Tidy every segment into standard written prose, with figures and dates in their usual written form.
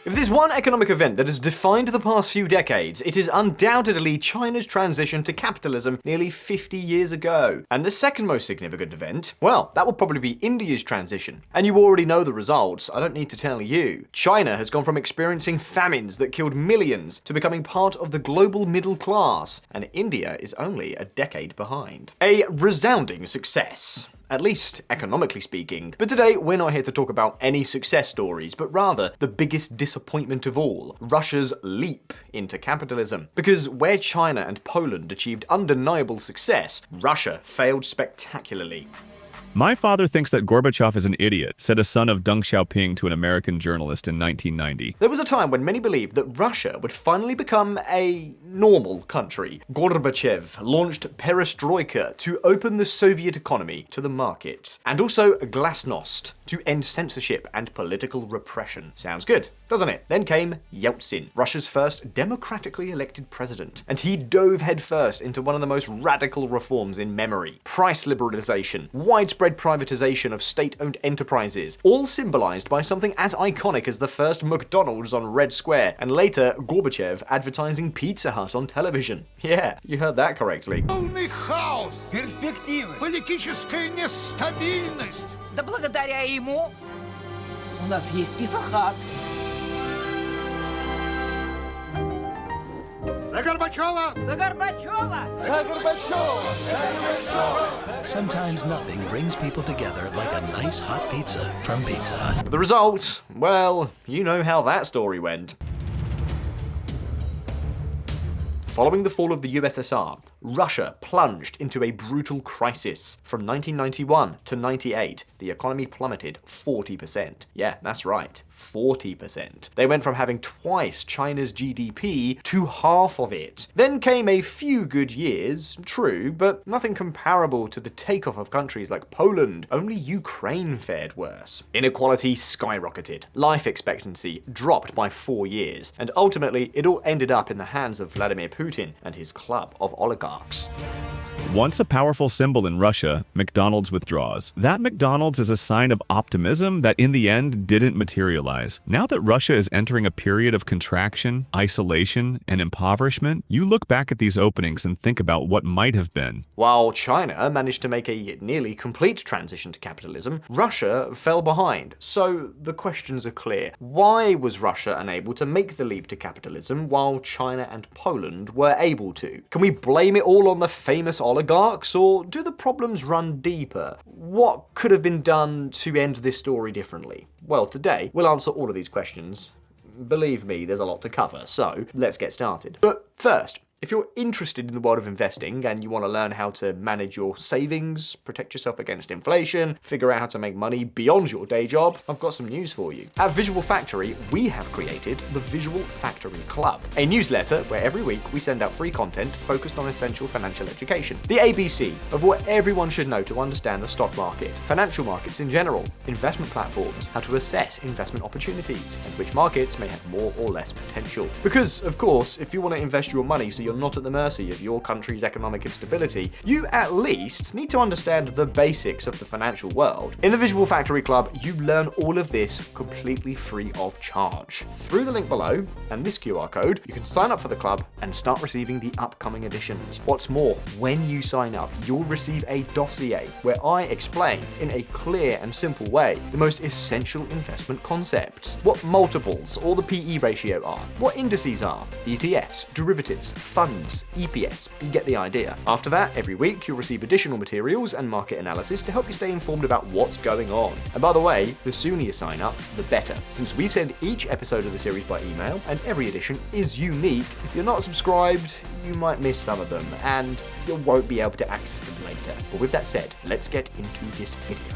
If there's one economic event that has defined the past few decades, it is undoubtedly China's transition to capitalism nearly 50 years ago. And the second most significant event, well, that would probably be India's transition. And you already know the results, I don't need to tell you. China has gone from experiencing famines that killed millions to becoming part of the global middle class, and India is only a decade behind. A resounding success. At least economically speaking. But today, we're not here to talk about any success stories, but rather the biggest disappointment of all, Russia's leap into capitalism. Because where China and Poland achieved undeniable success, Russia failed spectacularly. My father thinks that Gorbachev is an idiot, said a son of Deng Xiaoping to an American journalist in 1990. There was a time when many believed that Russia would finally become a normal country. Gorbachev launched Perestroika to open the Soviet economy to the market, and also Glasnost to end censorship and political repression. Sounds good, doesn't it? Then came Yeltsin, Russia's first democratically elected president, and he dove headfirst into one of the most radical reforms in memory. Price liberalization, widespread privatization of state-owned enterprises, all symbolized by something as iconic as the first McDonald's on Red Square, and later Gorbachev advertising Pizza Hut on television. Yeah, you heard that correctly. Полный хаос, перспективы. политическая нестабильность. Да благодаря ему у нас есть Pizza Hut. За Горбачева! За Горбачева! За Горбачева! Sometimes nothing brings people together like a nice hot pizza from Pizza Hut. The result? Well, you know how that story went. Following the fall of the USSR, Russia plunged into a brutal crisis. From 1991 to 98, the economy plummeted 40%. Yeah, that's right, 40%. They went from having twice China's GDP to half of it. Then came a few good years, true, but nothing comparable to the takeoff of countries like Poland. Only Ukraine fared worse. Inequality skyrocketed. Life expectancy dropped by 4 years. And ultimately, it all ended up in the hands of Vladimir Putin and his club of oligarchs. Once a powerful symbol in Russia, McDonald's withdraws. That McDonald's is a sign of optimism that in the end didn't materialize. Now that Russia is entering a period of contraction, isolation, and impoverishment, you look back at these openings and think about what might have been. While China managed to make a nearly complete transition to capitalism, Russia fell behind. So the questions are clear. Why was Russia unable to make the leap to capitalism while China and Poland were able to? Can we blame it all on the famous oligarchs, or do the problems run deeper? What could have been done to end this story differently? Well, today we'll answer all of these questions. Believe me, there's a lot to cover, so let's get started. But first, if you're interested in the world of investing and you want to learn how to manage your savings, protect yourself against inflation, figure out how to make money beyond your day job, I've got some news for you. At Visual Factory, we have created the Visual Factory Club, a newsletter where every week we send out free content focused on essential financial education. The ABC of what everyone should know to understand the stock market, financial markets in general, investment platforms, how to assess investment opportunities, and which markets may have more or less potential. Because, of course, if you want to invest your money so you're not at the mercy of your country's economic instability, you at least need to understand the basics of the financial world. In the Visual Factory Club, you learn all of this completely free of charge. Through the link below and this QR code, you can sign up for the club and start receiving the upcoming editions. What's more, when you sign up, you'll receive a dossier where I explain in a clear and simple way the most essential investment concepts. What multiples or the PE ratio are, what indices are, ETFs, derivatives, funds, EPS, you get the idea. After that, every week you'll receive additional materials and market analysis to help you stay informed about what's going on. And by the way, the sooner you sign up, the better, since we send each episode of the series by email and every edition is unique. If you're not subscribed, you might miss some of them and you won't be able to access them later. But with that said, let's get into this video.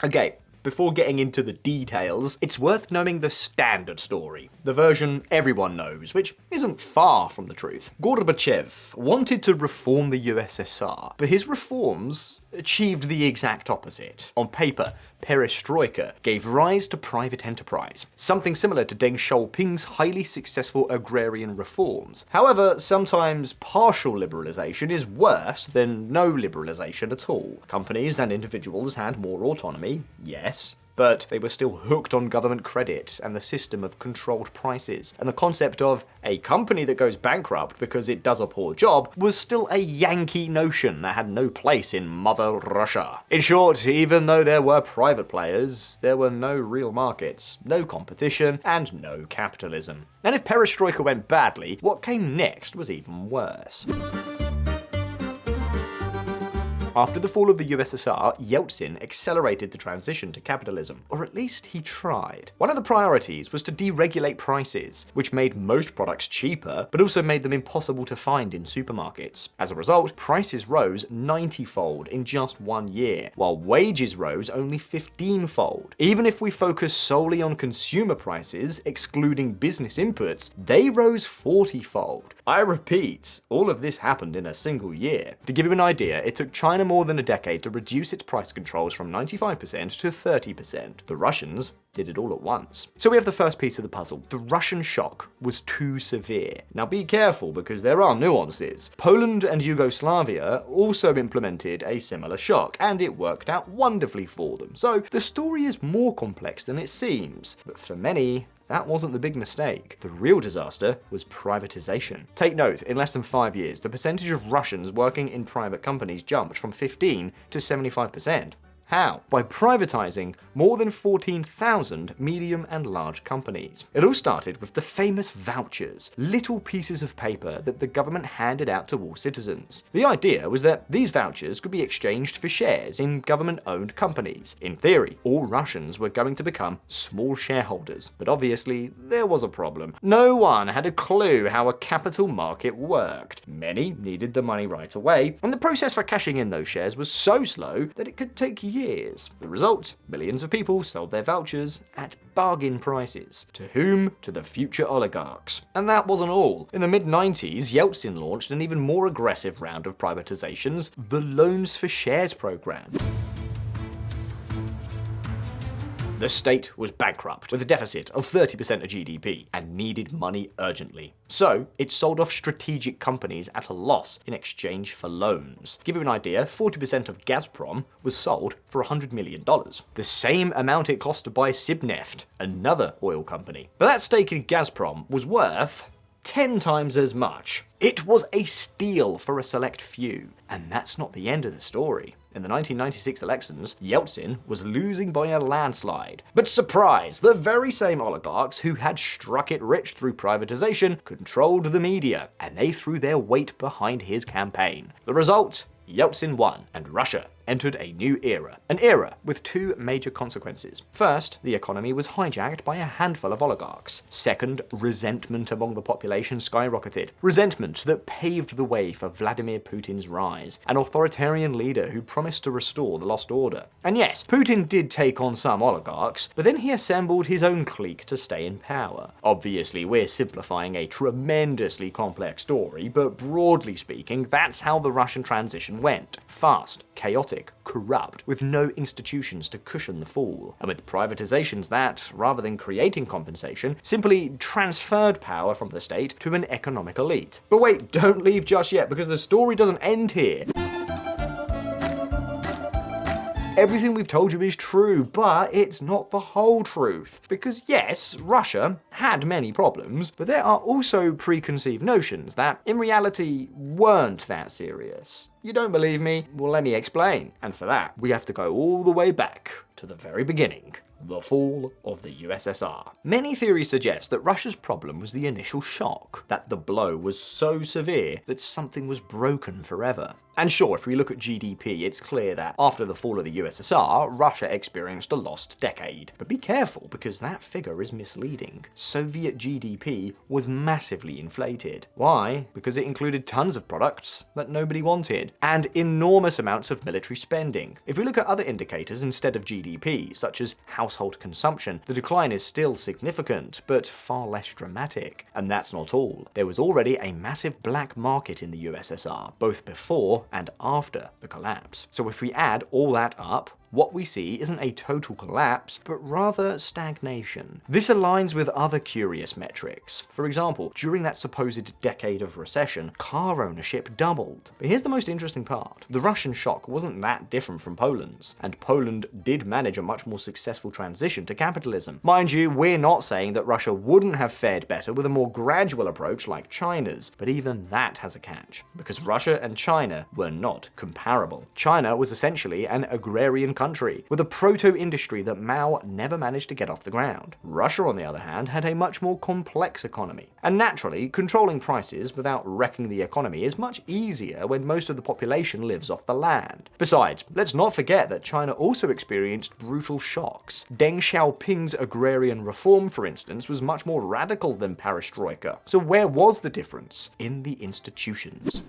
Okay. before getting into the details, it's worth knowing the standard story, the version everyone knows, which isn't far from the truth. Gorbachev wanted to reform the USSR, but his reforms achieved the exact opposite. On paper, Perestroika gave rise to private enterprise, something similar to Deng Xiaoping's highly successful agrarian reforms. However, sometimes partial liberalization is worse than no liberalization at all. Companies and individuals had more autonomy, yes, but they were still hooked on government credit and the system of controlled prices. And the concept of a company that goes bankrupt because it does a poor job was still a Yankee notion that had no place in Mother Russia. In short, even though there were private players, there were no real markets, no competition, and no capitalism. And if Perestroika went badly, what came next was even worse. After the fall of the USSR, Yeltsin accelerated the transition to capitalism, or at least he tried. One of the priorities was to deregulate prices, which made most products cheaper, but also made them impossible to find in supermarkets. As a result, prices rose 90-fold in just 1 year, while wages rose only 15-fold. Even if we focus solely on consumer prices, excluding business inputs, they rose 40-fold. I repeat, all of this happened in a single year. To give you an idea, it took China more than a decade to reduce its price controls from 95% to 30%. The Russians did it all at once. So we have the first piece of the puzzle. The Russian shock was too severe. Now be careful, because there are nuances. Poland and Yugoslavia also implemented a similar shock, and it worked out wonderfully for them. So the story is more complex than it seems. But for many, that wasn't the big mistake. The real disaster was privatization. Take note, in less than 5 years, the percentage of Russians working in private companies jumped from 15 to 75%. How? By privatizing more than 14,000 medium and large companies. It all started with the famous vouchers, little pieces of paper that the government handed out to all citizens. The idea was that these vouchers could be exchanged for shares in government-owned companies. In theory, all Russians were going to become small shareholders, but obviously there was a problem. No one had a clue how a capital market worked. Many needed the money right away, and the process for cashing in those shares was so slow that it could take years. The result? Millions of people sold their vouchers at bargain prices. To whom? To the future oligarchs. And that wasn't all. In the mid-90s, Yeltsin launched an even more aggressive round of privatizations, the Loans for Shares program. The state was bankrupt, with a deficit of 30% of GDP, and needed money urgently. So, it sold off strategic companies at a loss in exchange for loans. To give you an idea, 40% of Gazprom was sold for $100 million. The same amount it cost to buy Sibneft, another oil company. But that stake in Gazprom was worth 10 times as much. It was a steal for a select few. And that's not the end of the story. In the 1996 elections, Yeltsin was losing by a landslide. But surprise, the very same oligarchs who had struck it rich through privatization controlled the media, and they threw their weight behind his campaign. The result? Yeltsin won, and Russia entered a new era. An era with two major consequences. First, the economy was hijacked by a handful of oligarchs. Second, resentment among the population skyrocketed. Resentment that paved the way for Vladimir Putin's rise, an authoritarian leader who promised to restore the lost order. And yes, Putin did take on some oligarchs, but then he assembled his own clique to stay in power. Obviously, we're simplifying a tremendously complex story, but broadly speaking, that's how the Russian transition went. Fast, chaotic, corrupt, with no institutions to cushion the fall. And with privatizations that, rather than creating compensation, simply transferred power from the state to an economic elite. But wait, don't leave just yet, because the story doesn't end here. Everything we've told you is true, but it's not the whole truth. Because yes, Russia had many problems, but there are also preconceived notions that, in reality, weren't that serious. You don't believe me? Well, let me explain. And for that, we have to go all the way back to the very beginning. The fall of the USSR. Many theories suggest that Russia's problem was the initial shock, that the blow was so severe that something was broken forever. And sure, if we look at GDP, it's clear that after the fall of the USSR, Russia experienced a lost decade. But be careful, because that figure is misleading. Soviet GDP was massively inflated. Why? Because it included tons of products that nobody wanted, and enormous amounts of military spending. If we look at other indicators instead of GDP, GDP, such as household consumption, the decline is still significant, but far less dramatic. And that's not all. There was already a massive black market in the USSR, both before and after the collapse. So if we add all that up, what we see isn't a total collapse, but rather stagnation. This aligns with other curious metrics. For example, during that supposed decade of recession, car ownership doubled. But here's the most interesting part. The Russian shock wasn't that different from Poland's, and Poland did manage a much more successful transition to capitalism. Mind you, we're not saying that Russia wouldn't have fared better with a more gradual approach like China's, but even that has a catch, because Russia and China were not comparable. China was essentially an agrarian country, with a proto-industry that Mao never managed to get off the ground. Russia, on the other hand, had a much more complex economy. And naturally, controlling prices without wrecking the economy is much easier when most of the population lives off the land. Besides, let's not forget that China also experienced brutal shocks. Deng Xiaoping's agrarian reform, for instance, was much more radical than Perestroika. So where was the difference? In the institutions.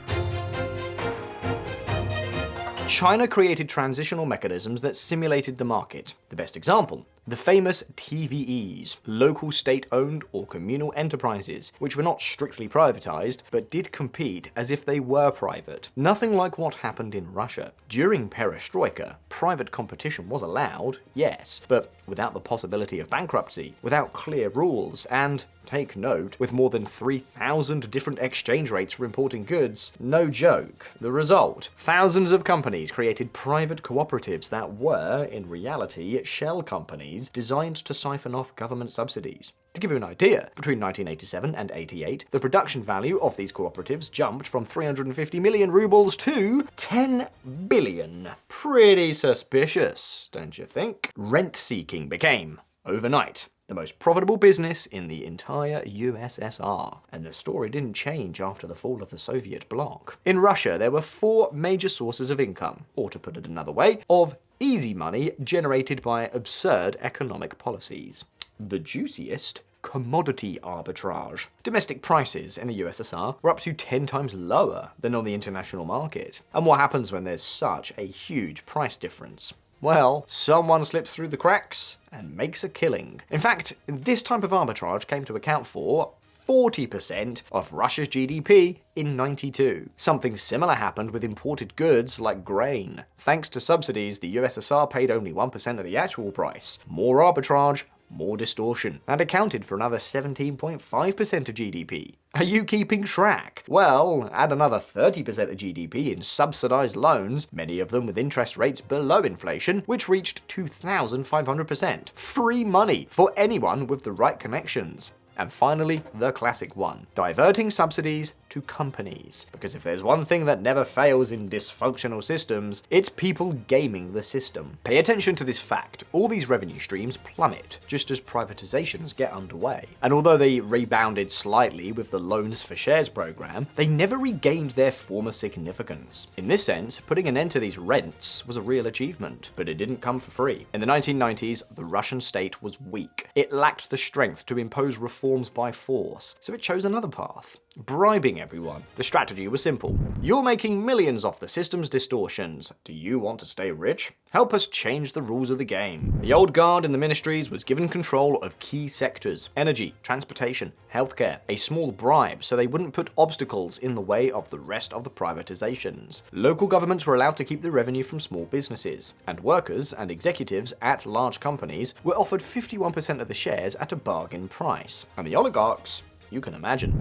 China created transitional mechanisms that simulated the market. The best example, the famous TVEs, local state-owned or communal enterprises, which were not strictly privatized, but did compete as if they were private. Nothing like what happened in Russia. During Perestroika, private competition was allowed, yes, but without the possibility of bankruptcy, without clear rules, and take note, with more than 3,000 different exchange rates for importing goods. No joke. The result? Thousands of companies created private cooperatives that were, in reality, shell companies designed to siphon off government subsidies. To give you an idea, between 1987 and 88, the production value of these cooperatives jumped from 350 million rubles to 10 billion. Pretty suspicious, don't you think? Rent-seeking became, overnight, the most profitable business in the entire USSR. And the story didn't change after the fall of the Soviet bloc. In Russia, there were 4 major sources of income, or to put it another way, of easy money generated by absurd economic policies. The juiciest, commodity arbitrage. Domestic prices in the USSR were up to 10 times lower than on the international market. And what happens when there's such a huge price difference? Well, someone slips through the cracks and makes a killing. In fact, this type of arbitrage came to account for 40% of Russia's GDP in '92. Something similar happened with imported goods like grain. Thanks to subsidies, the USSR paid only 1% of the actual price. More arbitrage, more distortion, and accounted for another 17.5% of GDP. Are you keeping track? Well, add another 30% of GDP in subsidized loans, many of them with interest rates below inflation, which reached 2,500%. Free money for anyone with the right connections. And finally, the classic one, diverting subsidies to companies. Because if there's one thing that never fails in dysfunctional systems, it's people gaming the system. Pay attention to this fact. All these revenue streams plummet just as privatizations get underway. And although they rebounded slightly with the loans for shares program, they never regained their former significance. In this sense, putting an end to these rents was a real achievement, but it didn't come for free. In the 1990s, the Russian state was weak. It lacked the strength to impose reforms by force, so it chose another path. Bribing everyone. The strategy was simple. You're making millions off the system's distortions. Do you want to stay rich? Help us change the rules of the game. The old guard in the ministries was given control of key sectors: energy, transportation, healthcare, a small bribe so they wouldn't put obstacles in the way of the rest of the privatizations. Local governments were allowed to keep the revenue from small businesses, and workers and executives at large companies were offered 51% of the shares at a bargain price. And the oligarchs, you can imagine.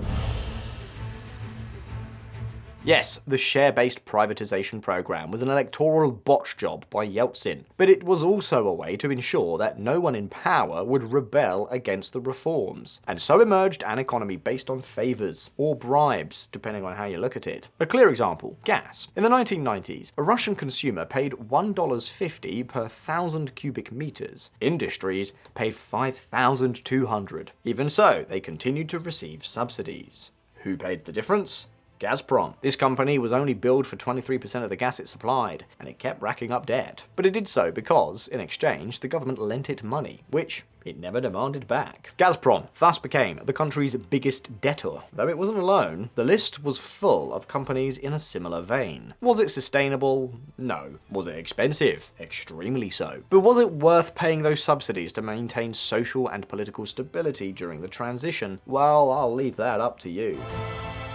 Yes, the share-based privatization program was an electoral botch job by Yeltsin, but it was also a way to ensure that no one in power would rebel against the reforms. And so emerged an economy based on favors, or bribes, depending on how you look at it. A clear example, gas. In the 1990s, a Russian consumer paid $1.50 per 1,000 cubic meters. Industries paid $5,200. Even so, they continued to receive subsidies. Who paid the difference? Gazprom. This company was only billed for 23% of the gas it supplied, and it kept racking up debt. But it did so because, in exchange, the government lent it money, which it never demanded back. Gazprom thus became the country's biggest debtor. Though it wasn't alone, the list was full of companies in a similar vein. Was it sustainable? No. Was it expensive? Extremely so. But was it worth paying those subsidies to maintain social and political stability during the transition? Well, I'll leave that up to you.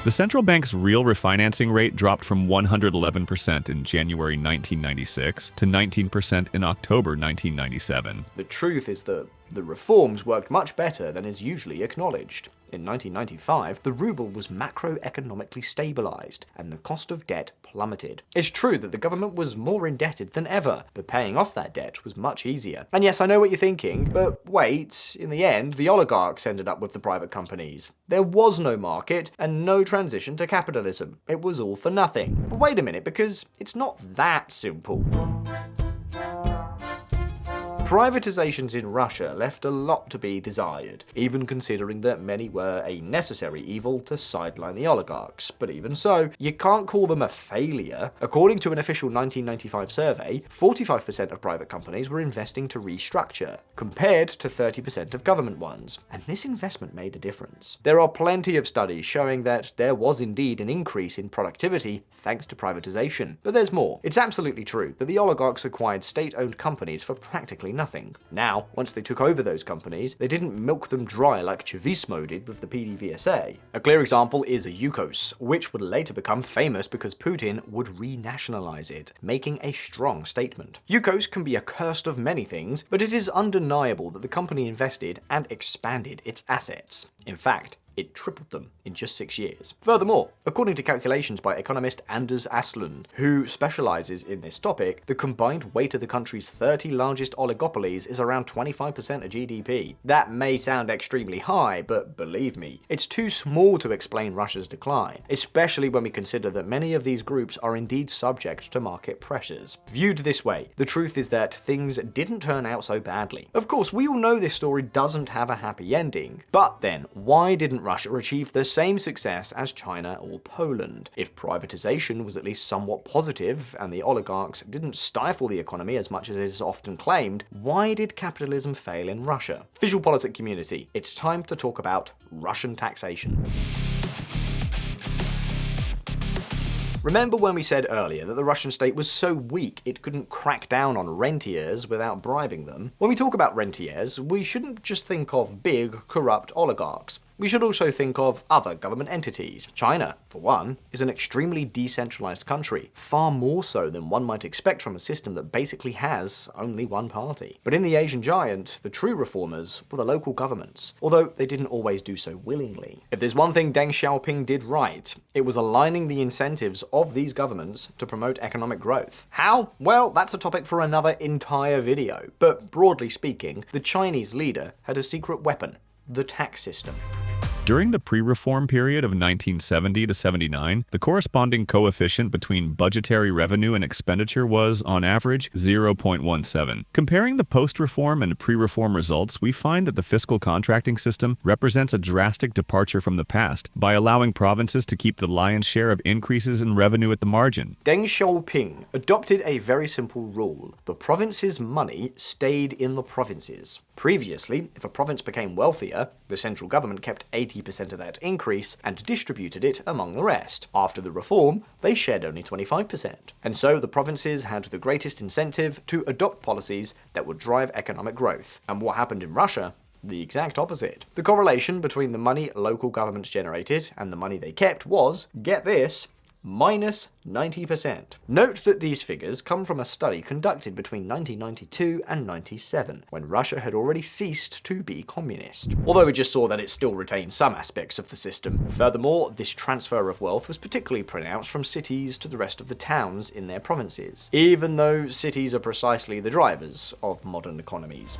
The central bank's real refinancing rate dropped from 111% in January 1996 to 19% in October 1997. The truth is that the reforms worked much better than is usually acknowledged. In 1995, the ruble was macroeconomically stabilized, and the cost of debt plummeted. It's true that the government was more indebted than ever, but paying off that debt was much easier. And yes, I know what you're thinking, but wait, in the end, the oligarchs ended up with the private companies. There was no market, and no transition to capitalism. It was all for nothing. But wait a minute, because it's not that simple. Privatizations in Russia left a lot to be desired, even considering that many were a necessary evil to sideline the oligarchs. But even so, you can't call them a failure. According to an official 1995 survey, 45% of private companies were investing to restructure, compared to 30% of government ones. And this investment made a difference. There are plenty of studies showing that there was indeed an increase in productivity thanks to privatization. But there's more. It's absolutely true that the oligarchs acquired state-owned companies for practically nothing. Now, once they took over those companies, they didn't milk them dry like Chavismo did with the PDVSA. A clear example is Yukos, which would later become famous because Putin would renationalize it, making a strong statement. Yukos can be accursed of many things, but it is undeniable that the company invested and expanded its assets. In fact, it tripled them in just 6 years. Furthermore, according to calculations by economist Anders Aslund, who specializes in this topic, the combined weight of the country's 30 largest oligopolies is around 25% of GDP. That may sound extremely high, but believe me, it's too small to explain Russia's decline, especially when we consider that many of these groups are indeed subject to market pressures. Viewed this way, the truth is that things didn't turn out so badly. Of course, we all know this story doesn't have a happy ending, but then, why didn't Russia achieve the same success as China or Poland? If privatization was at least somewhat positive and the oligarchs didn't stifle the economy as much as it is often claimed, why did capitalism fail in Russia? VisualPolitik community, it's time to talk about Russian taxation. Remember when we said earlier that the Russian state was so weak it couldn't crack down on rentiers without bribing them? When we talk about rentiers, we shouldn't just think of big, corrupt oligarchs. We should also think of other government entities. China, for one, is an extremely decentralized country, far more so than one might expect from a system that basically has only one party. But in the Asian giant, the true reformers were the local governments, although they didn't always do so willingly. If there's one thing Deng Xiaoping did right, it was aligning the incentives of these governments to promote economic growth. How? Well, that's a topic for another entire video. But broadly speaking, the Chinese leader had a secret weapon: the tax system. During the pre-reform period of 1970 to 79, the corresponding coefficient between budgetary revenue and expenditure was, on average, 0.17. Comparing the post-reform and pre-reform results, we find that the fiscal contracting system represents a drastic departure from the past by allowing provinces to keep the lion's share of increases in revenue at the margin. Deng Xiaoping adopted a very simple rule: the province's money stayed in the provinces. Previously, if a province became wealthier, the central government kept 80% of that increase and distributed it among the rest. After the reform, they shared only 25%. And so the provinces had the greatest incentive to adopt policies that would drive economic growth. And what happened in Russia? The exact opposite. The correlation between the money local governments generated and the money they kept was, get this, minus 90%. Note that these figures come from a study conducted between 1992 and 97, when Russia had already ceased to be communist. Although we just saw that it still retained some aspects of the system. Furthermore, this transfer of wealth was particularly pronounced from cities to the rest of the towns in their provinces, even though cities are precisely the drivers of modern economies.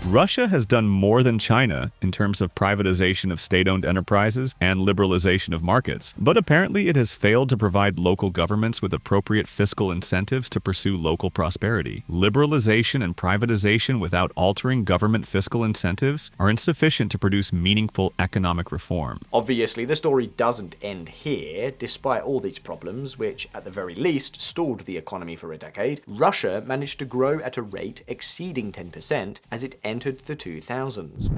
Russia has done more than China in terms of privatization of state-owned enterprises and liberalization of markets, but apparently it has failed to provide local governments with appropriate fiscal incentives to pursue local prosperity. Liberalization and privatization without altering government fiscal incentives are insufficient to produce meaningful economic reform. Obviously, the story doesn't end here. Despite all these problems, which at the very least stalled the economy for a decade, Russia managed to grow at a rate exceeding 10% as it entered the 2000s.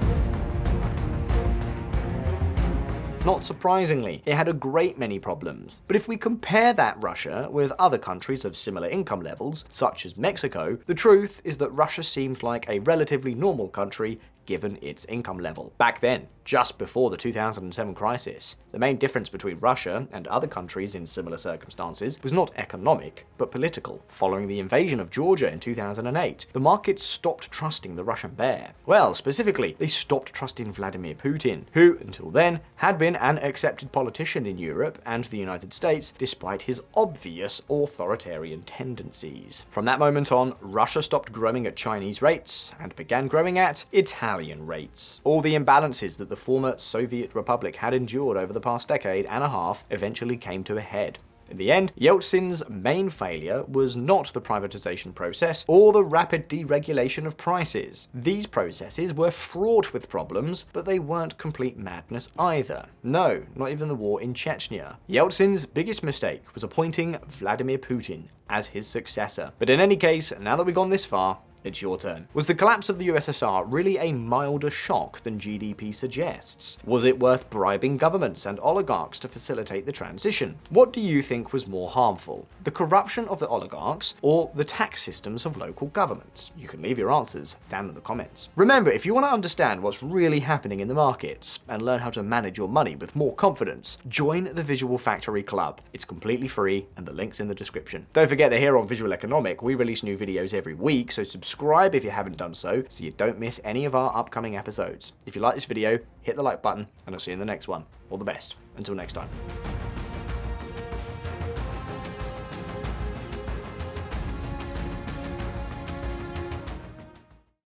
Not surprisingly, it had a great many problems. But if we compare that Russia with other countries of similar income levels, such as Mexico, the truth is that Russia seemed like a relatively normal country given its income level. Back then, just before the 2007 crisis, the main difference between Russia and other countries in similar circumstances was not economic, but political. Following the invasion of Georgia in 2008, the markets stopped trusting the Russian bear. Well, specifically, they stopped trusting Vladimir Putin, who, until then, had been an accepted politician in Europe and the United States, despite his obvious authoritarian tendencies. From that moment on, Russia stopped growing at Chinese rates and began growing at Italian rates. All the imbalances that the former Soviet Republic had endured over the past decade and a half eventually came to a head. In the end, Yeltsin's main failure was not the privatization process or the rapid deregulation of prices. These processes were fraught with problems, but they weren't complete madness either. No, not even the war in Chechnya. Yeltsin's biggest mistake was appointing Vladimir Putin as his successor. But in any case, now that we've gone this far, it's your turn. Was the collapse of the USSR really a milder shock than GDP suggests? Was it worth bribing governments and oligarchs to facilitate the transition? What do you think was more harmful? The corruption of the oligarchs or the tax systems of local governments? You can leave your answers down in the comments. Remember, if you want to understand what's really happening in the markets and learn how to manage your money with more confidence, join the Visual Factory Club. It's completely free and the link's in the description. Don't forget that here on VisualEconomik, we release new videos every week, so subscribe if you haven't done so you don't miss any of our upcoming episodes. If you like this video, hit the like button and I'll see you in the next one. All the best. Until next time.